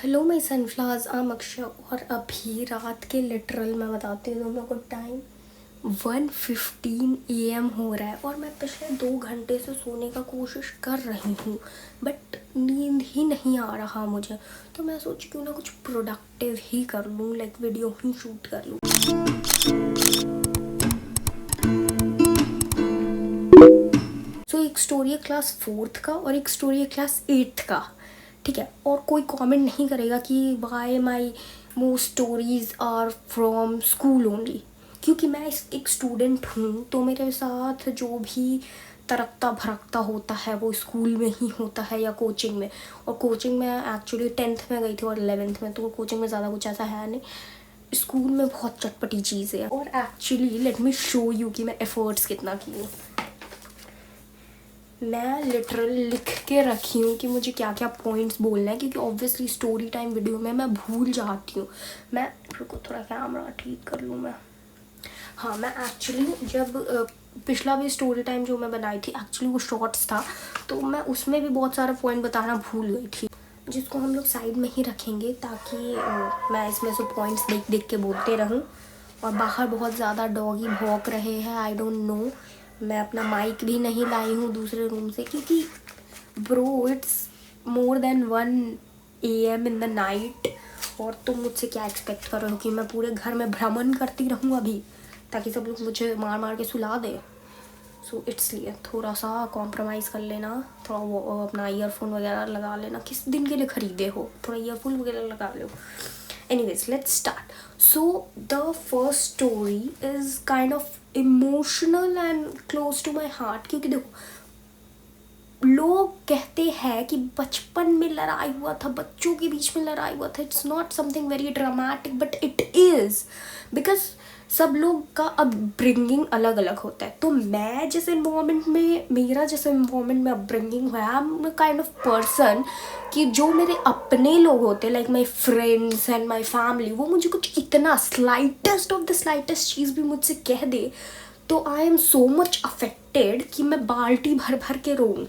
Hello my sunflowers, I am Akshay. और अभी रात के लिटरल मैं बताती हूँ तुम लोग को टाइम 1:15 AM हो रहा है और मैं पिछले 2 घंटे से सोने का कोशिश कर रही हूँ बट नींद ही नहीं आ रहा मुझे। तो मैं सोची क्यों ना कुछ प्रोडक्टिव ही कर लूँ, लाइक वीडियो ही शूट कर लूँ। सो एक स्टोरी है क्लास 4th का और एक स्टोरी है क्लास 8th का, ठीक है। और कोई कमेंट नहीं करेगा कि why my most stories are from school only, क्योंकि मैं एक स्टूडेंट हूँ तो मेरे साथ जो भी तरकता भरकता होता है वो स्कूल में ही होता है या कोचिंग में। और कोचिंग में एक्चुअली 10th में गई थी और 11th में, तो कोचिंग में ज़्यादा कुछ ऐसा है नहीं। स्कूल में बहुत चटपटी चीज़ें हैं और actually let me show you कि मैं एफर्ट्स कितना की हूँ। मैं लिटरल लिख के रखी हूँ कि मुझे क्या क्या पॉइंट्स बोलना है, क्योंकि ऑब्वियसली स्टोरी टाइम वीडियो में मैं भूल जाती हूँ। मैं रुको थोड़ा कैमरा ठीक कर लूँ मैं। हाँ, मैं एक्चुअली जब पिछला भी स्टोरी टाइम जो मैं बनाई थी एक्चुअली वो शॉर्ट्स था, तो मैं उसमें भी बहुत सारा पॉइंट बताना भूल गई थी, जिसको हम लोग साइड में ही रखेंगे ताकि मैं इसमें से पॉइंट्स देख देख के बोलते रहूँ। और बाहर बहुत ज़्यादा डॉगी भौंक रहे हैं, आई डोंट नो। मैं अपना माइक भी नहीं लाई हूँ दूसरे रूम से, क्योंकि bro it's more than 1 AM in the night. और तुम मुझसे क्या एक्सपेक्ट कर रहे हो कि मैं पूरे घर में भ्रमण करती रहूँ अभी ताकि सब लोग मुझे मार मार के सुला दे। सो इसलिए थोड़ा सा कॉम्प्रोमाइज़ कर लेना, थोड़ा वो अपना ईयरफोन वगैरह लगा लेना। किस दिन के लिए ख़रीदे हो, थोड़ा ईयरफोन वगैरह लगा लो। Anyways, let's start. So the first story is kind of emotional and close to my heart, क्योंकि देखो लोग कहते हैं कि बचपन में लड़ाई हुआ था, बच्चों के बीच में लड़ाई हुआ था। It's not something very dramatic but it is, because सब लोग का अपब्रिंगिंग अलग अलग होता है। तो मैं जिस इन्वायरमेंट में, मेरा जिस इन्वायरमेंट में अपब्रिंगिंग हुआ है, I am kind of person कि जो मेरे अपने लोग होते हैं like my friends and my family, वो मुझे कुछ इतना स्लाइटेस्ट ऑफ द स्लाइटेस्ट चीज़ भी मुझसे कह दे तो I am so much affected कि मैं बाल्टी भर भर के रोऊँ,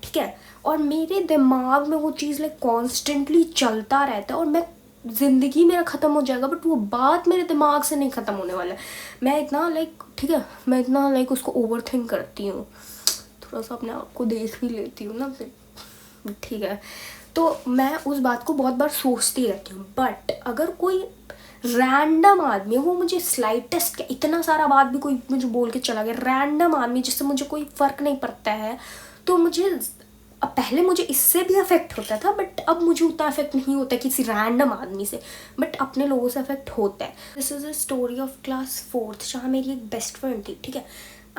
ठीक है। और मेरे दिमाग में वो चीज़ लाइक कॉन्स्टेंटली चलता रहता है और मैं ज़िंदगी मेरा ख़त्म हो जाएगा बट वो बात मेरे दिमाग से नहीं ख़त्म होने वाला है। मैं इतना लाइक, ठीक है, मैं इतना लाइक उसको ओवर थिंक करती हूँ, थोड़ा सा अपने आप को देख भी लेती हूँ ना फिर, ठीक है। तो मैं उस बात को बहुत बार सोचती रहती हूँ। बट अगर कोई रैंडम आदमी, वो मुझे स्लाइटेस्ट क्या, इतना सारा बात भी कोई मुझे बोल के चला गया, रैंडम आदमी जिससे मुझे कोई फ़र्क नहीं पड़ता है, तो मुझे अब पहले मुझे इससे भी अफेक्ट होता था बट अब मुझे उतना अफेक्ट नहीं होता किसी रैंडम आदमी से, बट अपने लोगों से अफेक्ट होता है। This is a story of class 4th, जहाँ मेरी एक बेस्ट फ्रेंड थी, ठीक है।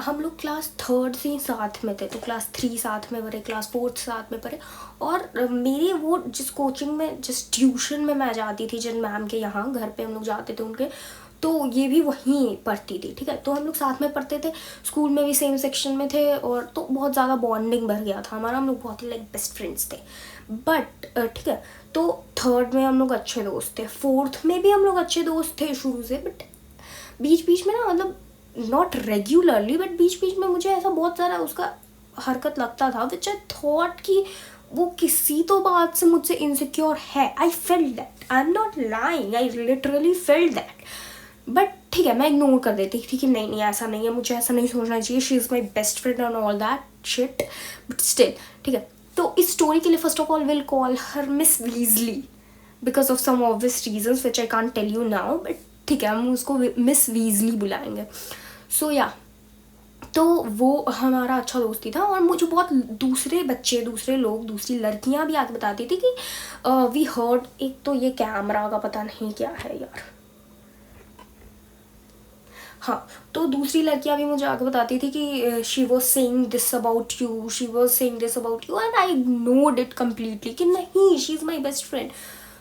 हम लोग क्लास 3rd से ही साथ में थे, तो क्लास 3 साथ में पढ़े, क्लास 4th साथ में पढ़े। और मेरी वो जिस कोचिंग में, जिस ट्यूशन में मैं जाती थी, जिन मैम के यहाँ घर पे हम लोग जाते थे उनके, तो ये भी वहीं पढ़ती थी, ठीक है। तो हम लोग साथ में पढ़ते थे, स्कूल में भी सेम सेक्शन में थे, और तो बहुत ज़्यादा बॉन्डिंग बढ़ गया था हमारा, हम लोग बहुत ही लाइक बेस्ट फ्रेंड्स थे। बट ठीक है, तो 3rd में हम लोग अच्छे दोस्त थे, 4th में भी हम लोग अच्छे दोस्त थे शुरू से, बट बीच बीच में ना, मतलब नॉट रेगुलरली बट बीच बीच में मुझे ऐसा बहुत सारा उसका हरकत लगता था विच आई थॉट कि वो किसी तो बात से मुझसे इनसिक्योर है। I felt that, I am not lying, I literally felt that. But ठीक है, मैं इग्नोर कर देती थी कि नहीं नहीं ऐसा नहीं है, मुझे ऐसा नहीं सोचना चाहिए, she is my best friend and all that shit, but still, ठीक है। तो इस स्टोरी के लिए first of all will call her miss Weasley because of some obvious reasons which I can't tell you now, but ठीक है, हम उसको मिस वीजली बुलाएंगे। सो या, तो वो हमारा अच्छा दोस्ती था। और मुझे बहुत दूसरे बच्चे, दूसरे लोग, दूसरी लड़कियां भी आके बताती थी कि वी हर्ड, एक तो ये कैमरा का पता नहीं क्या है यार, हाँ, तो दूसरी लड़कियां भी मुझे आगे बताती थी कि she was saying this about you, she was saying this about you, and I ignored it completely कि नहीं, she is my best friend.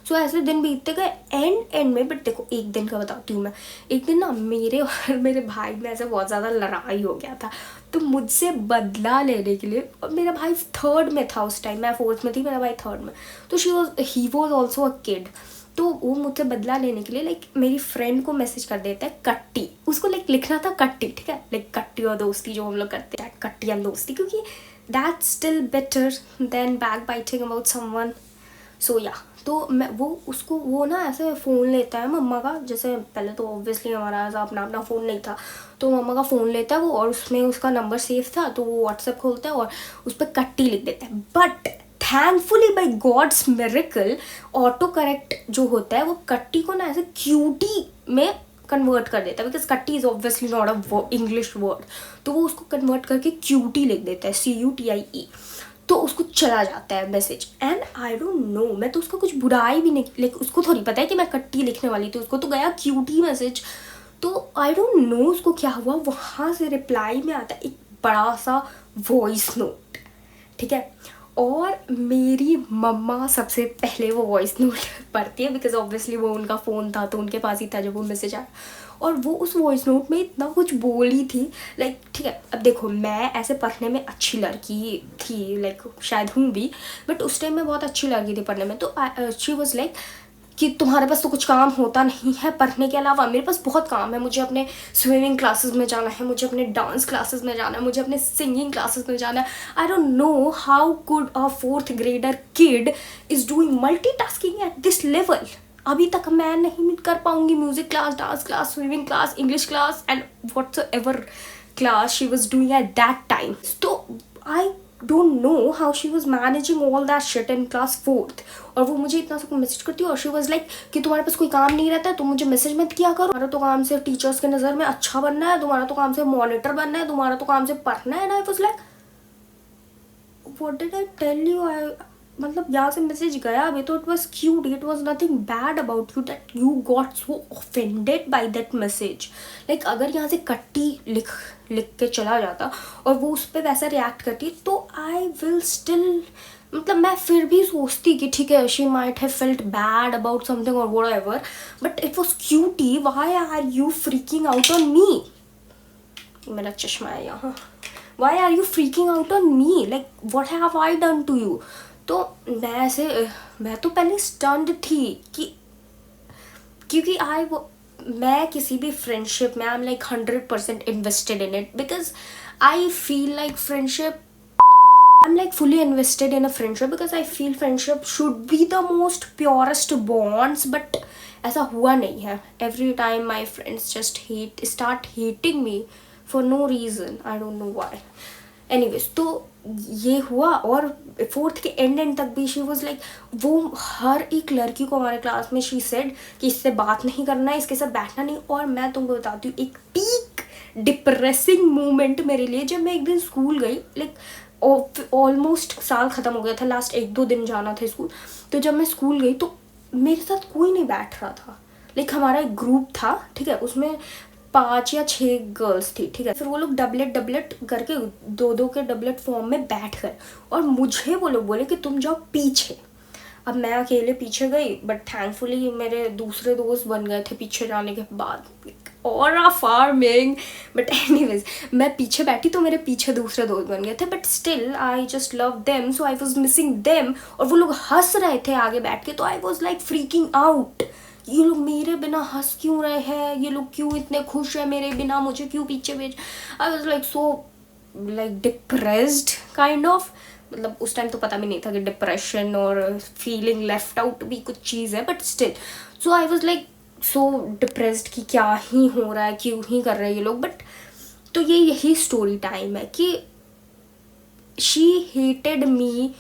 So ऐसे दिन बीतते गए, एंड में, बट देखो एक दिन का बताती हूँ मैं। एक दिन ना मेरे और मेरे भाई में ऐसे बहुत ज़्यादा लड़ाई हो गया था, तो मुझसे बदला लेने के लिए, और मेरा भाई 3rd में था उस टाइम, मैं 4th में थी, मेरा भाई 3rd में, तो he was also a kid. तो वो मुझसे बदला लेने के लिए लाइक मेरी फ्रेंड को मैसेज कर देता है कट्टी, उसको लाइक लिखना था कट्टी, ठीक है, लाइक कट्टी और दोस्ती जो हम लोग करते हैं, कट्टी एंड दोस्ती, क्योंकि that's still better than backbiting about someone. So या तो मैं वो ना ऐसे फ़ोन लेता है मम्मा का, जैसे पहले तो ऑब्वियसली हमारा ऐसा अपना अपना फ़ोन नहीं था, तो मम्मा का फ़ोन लेता है वो, और उसमें उसका नंबर सेव था, तो वो व्हाट्सएप खोलता है और उस पर कट्टी लिख देता है। But thankfully by God's miracle autocorrect जो होता है वो कट्टी को ना ऐसे क्यूटी में कन्वर्ट कर देता है, बिकॉज कट्टी is obviously not a English word, तो वो उसको कन्वर्ट करके क्यूटी लिख देता है, CUTIE, तो उसको चला जाता है message. And I don't know, मैं तो उसका कुछ बुराई भी नहीं, लेकिन उसको थोड़ी पता है कि मैं कट्टी लिखने वाली थी, उसको तो गया क्यूटी मैसेज। तो आई डोंट नो उसको क्या हुआ, वहाँ से रिप्लाई में आता है एक बड़ा सा वॉइस नोट, ठीक है। और मेरी मम्मा सबसे पहले वो वॉइस नोट पढ़ती है, बिकॉज ऑब्वियसली वो उनका फ़ोन था तो उनके पास ही था जब वो मैसेज आया, और वो उस वॉइस नोट में इतना कुछ बोली थी, लाइक ठीक है, अब देखो मैं ऐसे पढ़ने में अच्छी लड़की थी, लाइक शायद हूँ भी, बट उस टाइम मैं बहुत अच्छी लड़की थी पढ़ने में, तो शी वॉज लाइक कि तुम्हारे पास तो कुछ काम होता नहीं है पढ़ने के अलावा, मेरे पास बहुत काम है, मुझे अपने स्विमिंग क्लासेस में जाना है, मुझे अपने डांस क्लासेस में जाना है, मुझे अपने सिंगिंग क्लासेस में जाना है। I don't know how could a 4th grader kid is doing multitasking at this level. अभी तक मैं नहीं कर पाऊंगी music class, dance class, swimming class, English class and whatsoever class she was doing at that time. तो आई don't know how she was managing all that shit in class 4th। और वो मुझे इतना सब मैसेज करती है और she was like कि तुम्हारे पास कोई काम नहीं रहता है, तुम मुझे मैसेज मत किया करो, तुम्हारा तो काम सिर्फ टीचर्स के नज़र में अच्छा बनना है, तुम्हारा तो काम सिर्फ मॉनिटर बनना है, तुम्हारा तो काम सिर्फ पढ़ना है। ना I was like what did I tell you? मतलब यहाँ से मैसेज गया अभी तो it was cute, it was nothing bad about you that you got so offended by that message. Like अगर यहाँ से कट्टी लिख के चला जाता और वो उस पर वैसा रिएक्ट करती तो आई विल स्टिल, मतलब मैं फिर भी सोचती कि ठीक है she might have felt bad about something और whatever, but it was cutie, why are you freaking out on me. मेरा चश्मा है यहाँ। Why are you freaking out on me? Like what have I done to you? तो मैं तो पहले stunned थी कि क्योंकि मैं किसी भी फ्रेंडशिप में I am like 100% invested in it, because I feel like friendship, I'm like fully invested in a friendship because I feel friendship should be the most purest bonds, but ऐसा हुआ नहीं है। Every time my friends just start hating me for no reason, I don't know why. Anyways, तो ये हुआ और 4th के and तक भी शी वॉज लाइक, वो हर एक लड़की को हमारे क्लास में शी सेड कि इससे बात नहीं करना है, इसके साथ बैठना नहीं। और मैं तुमको बताती हूँ एक पीक डिप्रेसिंग मोमेंट मेरे लिए, जब मैं एक दिन स्कूल गई, लाइक ऑलमोस्ट साल ख़त्म हो गया था, लास्ट 1-2 दिन जाना था स्कूल, तो जब मैं स्कूल गई तो मेरे साथ कोई नहीं बैठ रहा था। लाइक हमारा एक ग्रुप था, ठीक है, उसमें 5 या 6 गर्ल्स थी, ठीक है, फिर वो लोग डबलेट करके 2-2 के डबलेट फॉर्म में बैठ गए और मुझे वो लोग बोले कि तुम जाओ पीछे। अब मैं अकेले पीछे गई, बट थैंकफुली मेरे दूसरे दोस्त बन गए थे पीछे जाने के बाद, और आ फार्मिंग, बट एनीवेज मैं पीछे बैठी तो मेरे पीछे दूसरे दोस्त बन गए थे, but still I just love them, so I was missing them. और वो लोग हंस रहे थे आगे बैठ के, तो I was like freaking out, ये लोग मेरे बिना हंस क्यों रहे हैं, ये लोग क्यों इतने खुश है मेरे बिना, मुझे क्यों पीछे भेज। I was like so like depressed kind of, मतलब उस टाइम तो पता भी नहीं था कि डिप्रेशन और फीलिंग लेफ्ट आउट भी कुछ चीज़ है, but still so I was like so depressed कि क्या ही हो रहा है, क्यों ही कर रहे हैं ये लोग। बट तो यही स्टोरी टाइम है कि she hated me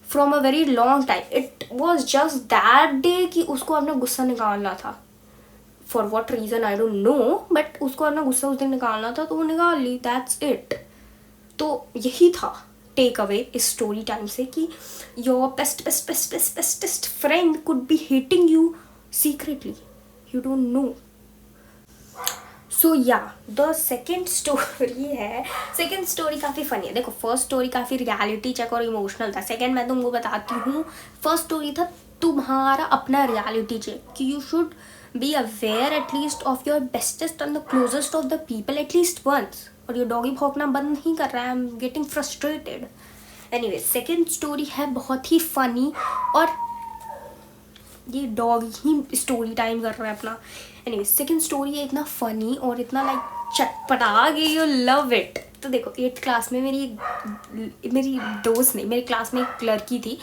from a very long time, it was just that day कि उसको अपना गुस्सा निकालना था, for what reason I don't know, but उसको अपना गुस्सा उस दिन निकालना था तो वो निकाल ली, दैट्स इट। तो यही था टेक अवे इस स्टोरी टाइम से कि your bestest friend could be hating you secretly, you don't know. So yeah the second story है, सेकेंड स्टोरी काफ़ी फ़नी है। देखो फर्स्ट स्टोरी काफ़ी रियलिटी चेक और इमोशनल था, सेकेंड मैं तुमको बताती हूँ। फर्स्ट स्टोरी था तुम्हारा अपना रियलिटी चेक कि you should be aware at least of your bestest and the closest of the people at least once. और ये डॉगी भौंकना बंद नहीं कर रहा है, I am getting frustrated. Anyway second story है बहुत ही फ़नी, और ये डॉग ही स्टोरी टाइम कर रहा है अपना। एनीवे सेकेंड स्टोरी है इतना फ़नी और इतना लाइक चटपटा कि यू लव इट। तो देखो 8th क्लास में मेरी दोस्त नहीं, मेरी क्लास में एक लड़की थी,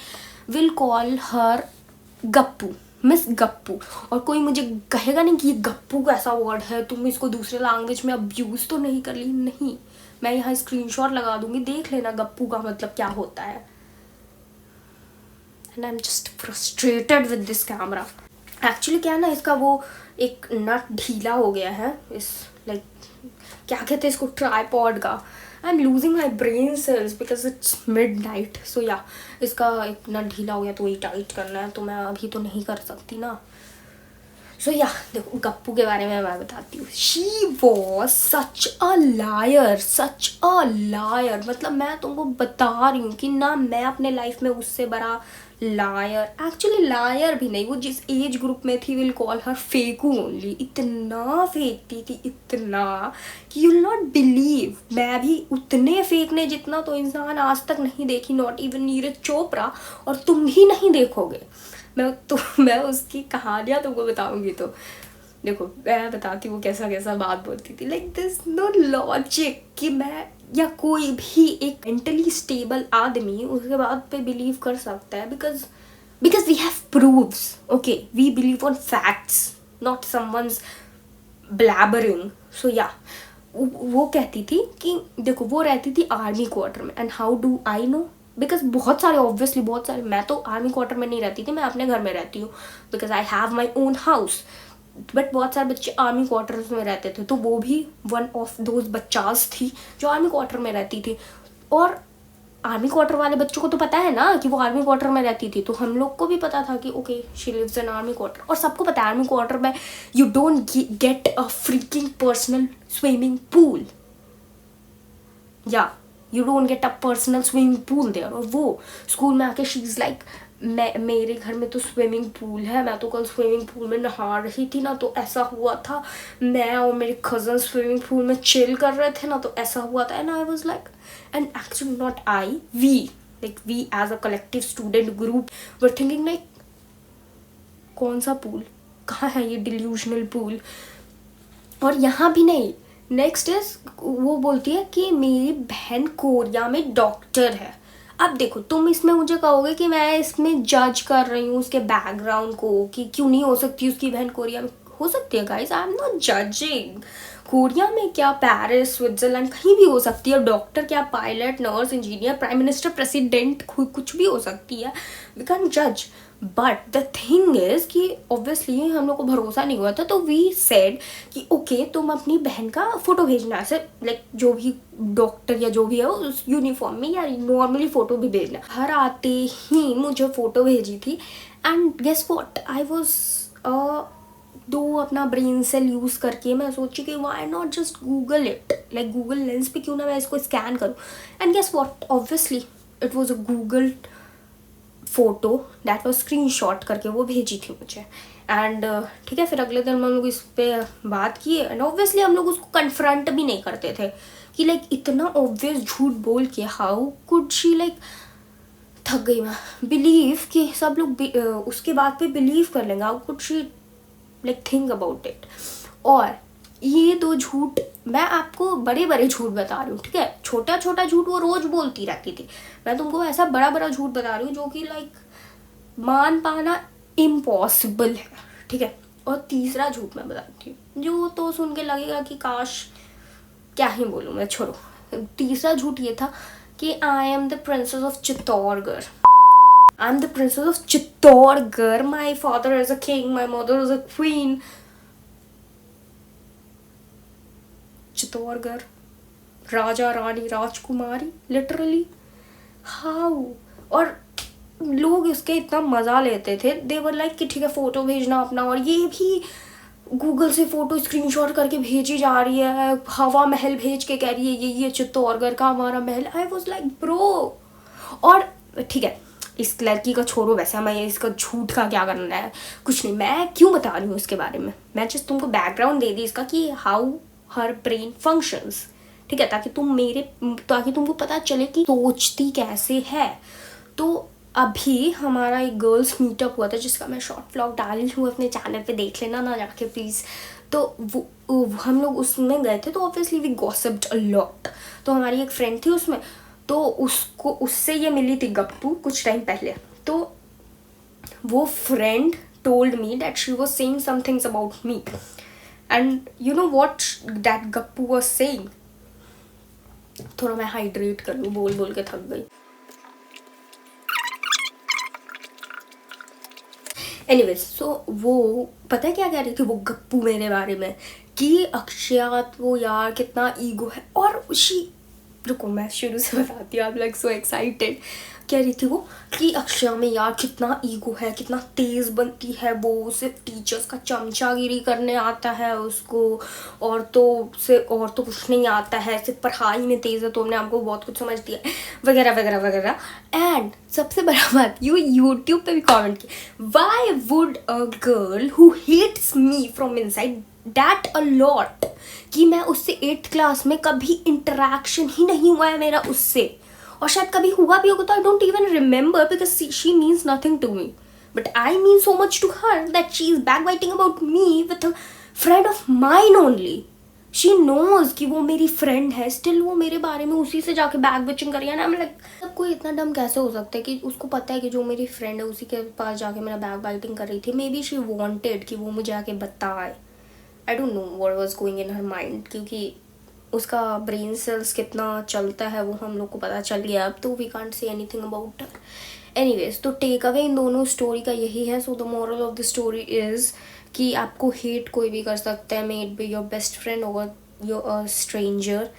will call her Gappu, miss Gappu. और कोई मुझे कहेगा नहीं कि ये गप्पू कैसा वर्ड है, तुम इसको दूसरे लैंग्वेज में अब्यूज़ तो नहीं कर ली। नहीं, मैं यहाँ स्क्रीनशॉट लगा दूंगी, देख लेना गप्पू का मतलब क्या होता है। And I am just frustrated with this camera. Actually क्या है ना, इसका वो एक नट ढीला हो गया है, इस लाइक क्या कहते हैं इसको, ट्राईपॉड का। I am losing my brain cells because it's midnight. So yeah इसका एक नट ढीला हो गया तो वही टाइट करना है, तो मैं अभी तो नहीं कर सकती ना। सो या देखो गप्पू के बारे में मैं बताती हूँ। She was such a liar, such a liar. मतलब मैं तुमको बता रही हूँ कि ना मैं अपने लाइफ में उससे बड़ा लायर, एक्चुअली लायर भी नहीं, वो जिस एज ग्रुप में थी विल कॉल हर फेकू ओनली। इतना फेंकती थी, इतना कि यू विल नॉट बिलीव। मैं भी उतने फेंकने जितना तो इंसान आज तक नहीं देखी, नॉट इवन नीरज चोपड़ा, और तुम भी नहीं देखोगे। मैं उसकी कहानियाँ तुमको बताऊंगी। तो देखो मैं बताती हूँ कैसा कैसा बात बोलती थी, लाइक दिस नो लॉजिक कि मैं या कोई भी एक मेंटली स्टेबल आदमी उसके बात पे बिलीव कर सकता है, because we have proofs. Okay, we believe on facts, not someone's blabbering. So yeah वो कहती थी कि देखो वो रहती थी आर्मी क्वार्टर में। And how do I know, because बहुत सारे ऑब्वियसली बहुत सारे, मैं तो आर्मी क्वार्टर में नहीं रहती थी, मैं अपने घर में रहती हूँ because I have my own house. But बहुत सारे बच्चे आर्मी क्वार्टर्स में रहते थे, तो वो भी वन ऑफ दोज बच्चास थी जो आर्मी क्वार्टर में रहती थी। और आर्मी क्वार्टर वाले बच्चों को तो पता है ना कि वो आर्मी क्वार्टर में रहती थी, तो हम लोग को भी पता था कि okay she lives in army quarter. और सबको पता है आर्मी क्वार्टर में you don't get a freaking personal swimming pool, या you don't get a personal swimming pool there. और वो स्कूल में आके शी इज लाइक, मेरे घर में तो स्विमिंग पूल है, मैं तो कल स्विमिंग पूल में नहा रही थी ना, तो ऐसा हुआ था, मैं और मेरे कजन स्विमिंग पूल में चिल कर रहे थे ना, तो ऐसा हुआ था। And I was like, and actually not I, we as a collective student group were thinking like कौन सा पूल, कहाँ है ये डिल्यूजनल पूल। और यहाँ भी नहीं, नेक्स्ट इज वो बोलती है कि मेरी बहन कोरिया में डॉक्टर है। अब देखो तुम इसमें मुझे कहोगे कि मैं इसमें जज कर रही हूँ उसके बैकग्राउंड को कि क्यों नहीं हो सकती उसकी बहन कोरिया में, हो सकती है guys, I am not judging. Korea में क्या, पेरिस, स्विट्जरलैंड, कहीं भी हो सकती है। डॉक्टर क्या, pilot, nurse, engineer, prime minister, president, कुछ भी हो सकती है, वी कैन जज। बट द थिंग इज कि ऑब्वियसली हम लोग को भरोसा नहीं हुआ था, तो वी सेड कि ओके तुम अपनी बहन का फोटो भेजना, ऐसे लाइक जो भी डॉक्टर या जो भी है उस यूनिफॉर्म में, या नॉर्मली फोटो भी भेजना। घर आते ही मुझे फोटो भेजी थी। And guess what, I was दो अपना ब्रेन सेल यूज़ करके मैं सोची कि why not just Google it, like Google Lens पे क्यों ना मैं इसको स्कैन करूँ। And guess what, obviously it was a Google photo that was screenshot करके वो भेजी थी मुझे। एंड ठीक है, फिर अगले दिन हम लोग इस पर बात किए। एंड ऑब्वियसली हम लोग उसको कन्फ्रंट भी नहीं करते थे कि लाइक इतना ऑब्वियस झूठ बोल के हाउ कुड शी, लाइक थक गई मैं, बिलीव कि सब लोग उसके बात पे बिलीव कर लेंगे, how could she like think about it. और ये दो झूठ, मैं आपको बड़े बड़े झूठ बता रही हूँ, ठीक है, छोटा छोटा झूठ वो रोज बोलती रहती थी, मैं तुमको ऐसा बड़ा बड़ा झूठ बता रही हूँ जो कि लाइक मान पाना इम्पॉसिबल है, ठीक है। और तीसरा झूठ मैं बताती हूँ जो तो सुन के लगेगा कि काश, क्या ही बोलूँ मैं, छोड़ो। तीसरा झूठ ये था कि I am the princess of Chittorgarh. I am the princess of Chittorgarh, my father is a king, my mother is a queen. Chittorgarh, राजा रानी राजकुमारी, लिटरली हाउ। और लोग इसके इतना मज़ा लेते थे, दे वर लाइक कि ठीक है फोटो भेजना अपना, और ये भी गूगल से फोटो स्क्रीनशॉट करके भेजी जा रही है, हवा महल भेज के कह रही है ये चित्तौड़गढ़ का हमारा महल। I was like bro. और ठीक है, इस लड़की का छोड़ो, वैसे हमें इसका झूठ का क्या करना है, कुछ नहीं, मैं क्यों बता रही हूँ इसके बारे में, मैं जस्ट तुमको बैकग्राउंड दे दी इसका कि हाउ हर ब्रेन फंक्शंस, ठीक है, ताकि तुमको पता चले कि सोचती कैसे है। तो अभी हमारा एक गर्ल्स मीटअप हुआ था जिसका मैं शॉर्ट व्लॉग डाली हूँ अपने चैनल पे, देख लेना ना जाके प्लीज़। तो वो हम लोग उसमें गए थे, तो ऑब्वियसली वी गॉसिप्ड अ लॉट। तो हमारी एक फ्रेंड थी उसमें, तो उससे ये मिली थी गप्पू कुछ टाइम पहले। तो वो friend told me that she was saying some things about me, and you know what that Gappu was saying. थोड़ा मैं हाइड्रेट कर लूँ, बोल बोल के थक गई. एनीवेज, सो वो पता है क्या कह रही थी वो गप्पू मेरे बारे में, कि अक्षया वो यार कितना ईगो है. और रुको मैं शुरू से बताती हूँ, आप लाइक सो एक्साइटेड. कह रही थी वो कि अक्षया में यार कितना ईगो है, कितना तेज बनती है वो, सिर्फ टीचर्स का चमचागिरी करने आता है उसको, और तो कुछ नहीं आता है, सिर्फ पढ़ाई में तेज है, तो हमने आपको बहुत कुछ समझ दिया वगैरह वगैरह वगैरह. एंड सबसे बड़ा बात, यूट्यूब पे भी कमेंट की, why would a girl who hates me from inside that a lot, कि मैं उससे 8th क्लास में कभी इंटरेक्शन ही नहीं हुआ है मेरा उससे, और शायद कभी हुआ भी होगा तो I don't even remember, because she means nothing to me, but I mean so much to her that she is backbiting about me with a friend of mine only. She knows कि वो मेरी friend है, still वो मेरे बारे में उसी से जाके बैक बिचिंग करिए ना. लाइक कोई इतना डम कैसे हो सकता है कि उसको पता है कि जो मेरी फ्रेंड है उसी के पास जाके मेरा बैक बाइटिंग कर रही थी. मे बी शी वॉन्टेड कि वो मुझे आके बताए. I don't know what was going in her mind, क्योंकि उसका ब्रेन सेल्स कितना चलता है वो हम लोग को पता चल गया अब, तो we can't say anything about her. Anyways, तो टेक अवे इन दोनों स्टोरी का यही है. So the moral of the story is कि आपको हेट कोई भी कर सकता है, may it be your best friend और your stranger,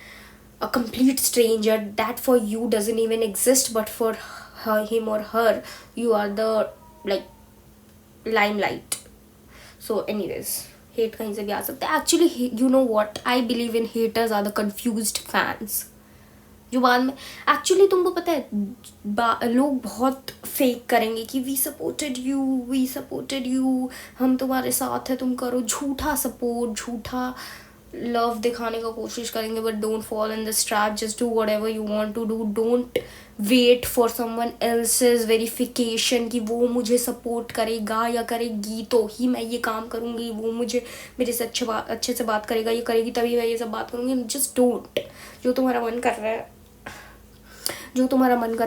a complete stranger that for you doesn't even exist, but for him or her you are the like limelight. So anyways, hate कहीं से भी आ सकता है. Actually you know what, I believe in haters are the confused fans, जो बाद में actually तुमको पता है लोग बहुत फेक करेंगे कि वी सपोर्टेड यू, हम तुम्हारे साथ है, तुम करो. झूठा सपोर्ट, झूठा लव दिखाने का कोशिश करेंगे, but don't fall in this trap. Just do whatever you want to do. Don't wait for someone else's verification कि वो मुझे सपोर्ट करेगा या करेगी तो ही मैं ये काम करूँगी, वो मुझे मेरे से अच्छे से बात करेगा, ये करेगी तभी मैं ये सब बात करूँगी. Just don't. जो तुम्हारा मन कर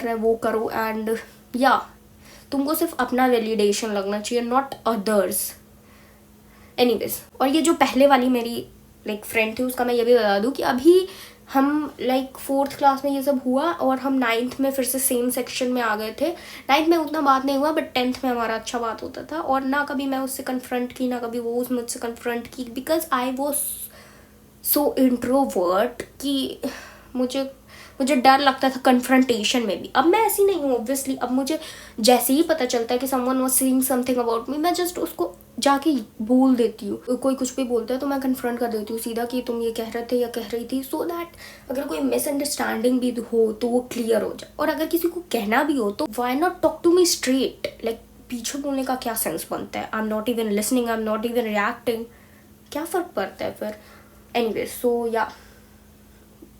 रहा है वो करो. एंड या तुमको सिर्फ अपना वैलिडेशन लगना चाहिए, नॉट अदर्स. एनीवेज, और ये जो पहले वाली मेरी फ्रेंड थी उसका मैं ये भी बता दूँ कि अभी हम 4th क्लास में ये सब हुआ और हम 9th में फिर से सेम सेक्शन में आ गए थे. 9th में उतना बात नहीं हुआ, बट 10th में हमारा अच्छा बात होता था, और ना कभी मैं उससे कन्फ्रंट की, ना कभी वो मुझसे कन्फ्रंट की, because I was so introvert कि मुझे डर लगता था कन्फ्रंटेशन में भी. अब मैं ऐसी नहीं हूँ ऑब्वियसली. अब मुझे जैसे ही पता चलता है कि someone was saying something about me, मैं जस्ट उसको जाके बोल देती हूँ. कोई कुछ भी बोलता है तो मैं कन्फ्रंट कर देती हूँ सीधा कि तुम ये कह रहे थे या कह रही थी, सो दैट अगर कोई मिसअंडरस्टैंडिंग भी हो तो वो क्लियर हो जाए. और अगर किसी को कहना भी हो तो why not talk to me straight. पीछे बोलने का क्या सेंस बनता है. I am not even listening, I am not even reacting, क्या फ़र्क पड़ता है फिर. Anyway, so yeah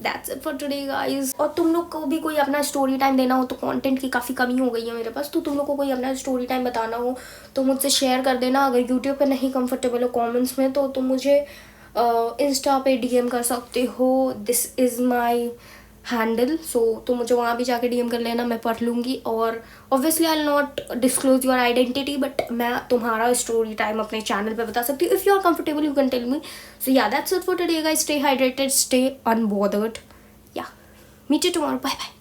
that's it for today guys. और तुम लोग को भी कोई अपना स्टोरी टाइम देना हो तो कंटेंट की काफ़ी कमी हो गई है मेरे पास, तो तुम लोग को कोई अपना स्टोरी टाइम बताना हो तो मुझसे शेयर कर देना. अगर यूट्यूब पे नहीं कंफर्टेबल हो कमेंट्स में तो तुम मुझे इंस्टा पे डीएम कर सकते हो. दिस इज़ माई हैंडल, सो तुम मुझे वहाँ भी जाके डीएम कर लेना, मैं पढ़ लूँगी. और obviously I will not disclose your identity, but मैं तुम्हारा स्टोरी टाइम अपने चैनल पे बता सकती हूँ. If you are comfortable you can tell me. So yeah that's it for today guys. Stay hydrated, stay unbothered. Yeah meet you tomorrow. Bye bye.